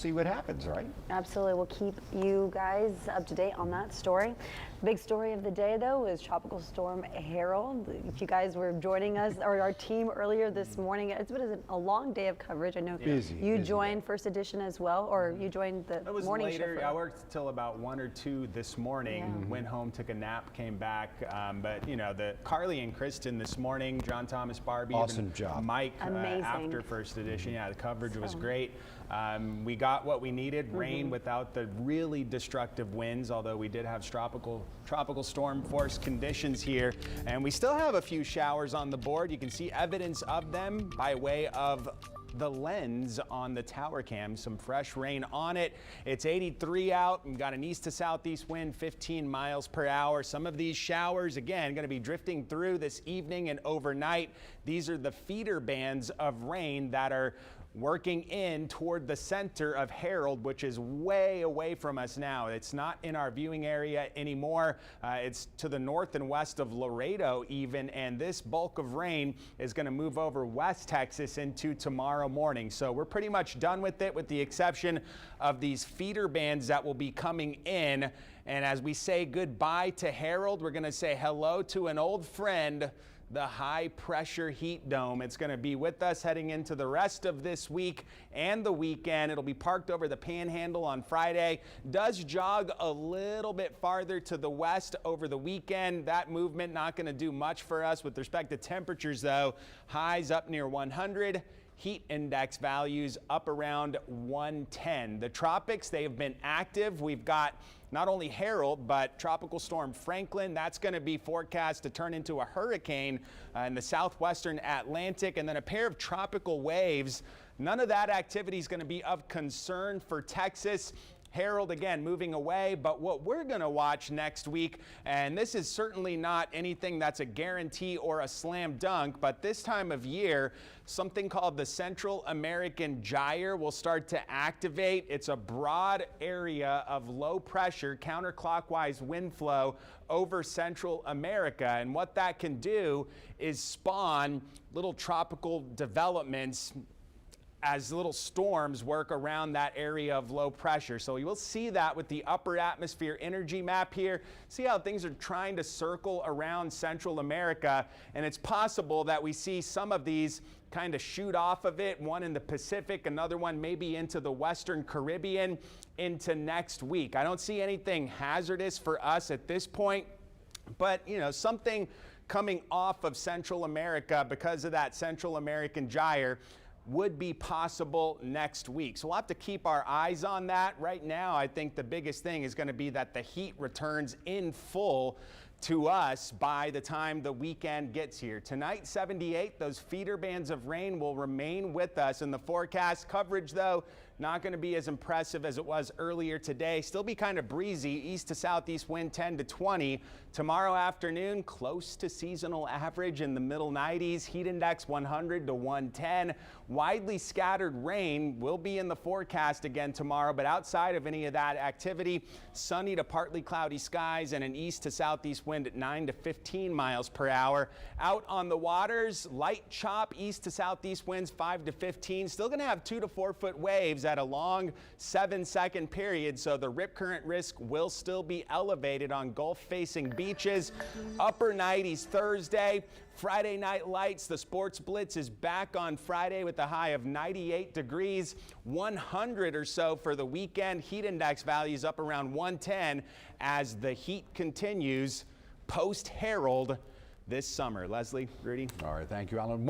See what happens, right? Absolutely. We'll keep you guys up to date on that story. Big story of the day, though, is Tropical Storm Harold. If you guys were joining us or our team earlier this morning, it's been a long day of coverage. I know you joined First Edition as well, or you joined the it was morning later. shift. I worked till about 1 or 2 this morning. Went home, took a nap, came back. But you know, the Carly and Kristen this morning, John Thomas, Barbie, Awesome job. Mike Amazing. After First Edition. Yeah, the coverage was great. We got what we needed, rain without the really destructive winds, although we did have tropical storm force conditions here. And we still have a few showers on the board. You can see evidence of them by way of the lens on the tower cam. Some fresh rain on it. It's 83 out and got an east to southeast wind, 15 miles per hour. Some of these showers, again, going to be drifting through this evening and overnight. These are the feeder bands of rain that are working in toward the center of Harold, which is way away from us now. It's not in our viewing area anymore. It's to the north and west of Laredo even, and this bulk of rain is going to move over West Texas into tomorrow morning. So we're pretty much done with it, with the exception of these feeder bands that will be coming in. And as we say goodbye to Harold, we're going to say hello to an old friend, the high pressure heat dome. It's going to be with us heading into the rest of this week and the weekend. It'll be parked over the Panhandle on Friday. Does jog a little bit farther to the west over the weekend. That movement not going to do much for us with respect to temperatures, though. Highs up near 100. Heat index values up around 110. The tropics, they have been active. We've got not only Harold, but Tropical Storm Franklin. That's going to be forecast to turn into a hurricane in the southwestern Atlantic, and then a pair of tropical waves. None of that activity is going to be of concern for Texas. Harold, again, moving away, but what we're going to watch next week, and this is certainly not anything that's a guarantee or a slam dunk, but this time of year, something called the Central American Gyre will start to activate. It's a broad area of low pressure, counterclockwise wind flow over Central America, and what that can do is spawn little tropical developments as little storms work around that area of low pressure. So you will see that with the upper atmosphere energy map here. See how things are trying to circle around Central America, and it's possible that we see some of these kind of shoot off of it, one in the Pacific, another one maybe into the Western Caribbean into next week. I don't see anything hazardous for us at this point, but you know, something coming off of Central America because of that Central American gyre would be possible next week. So we'll have to keep our eyes on that. Right now, I think the biggest thing is going to be that the heat returns in full to us by the time the weekend gets here. Tonight, 78. Those feeder bands of rain will remain with us in the forecast. Coverage, though, not going to be as impressive as it was earlier today. Still be kind of breezy, east to southeast wind 10 to 20. Tomorrow afternoon, close to seasonal average in the middle 90s. Heat index 100 to 110. Widely scattered rain will be in the forecast again tomorrow, but outside of any of that activity, sunny to partly cloudy skies and an east to southeast wind at 9 to 15 miles per hour. Out on the waters, light chop, east to southeast winds 5 to 15. Still going to have 2 to 4 foot waves at a long 7-second period, so the rip current risk will still be elevated on Gulf-facing beaches. Upper 90s Thursday. Friday night lights, the sports blitz is back on Friday with a high of 98 degrees, 100 or so for the weekend. Heat index values up around 110 as the heat continues post-Harold this summer. Leslie, Rudy. All right, thank you, Alan.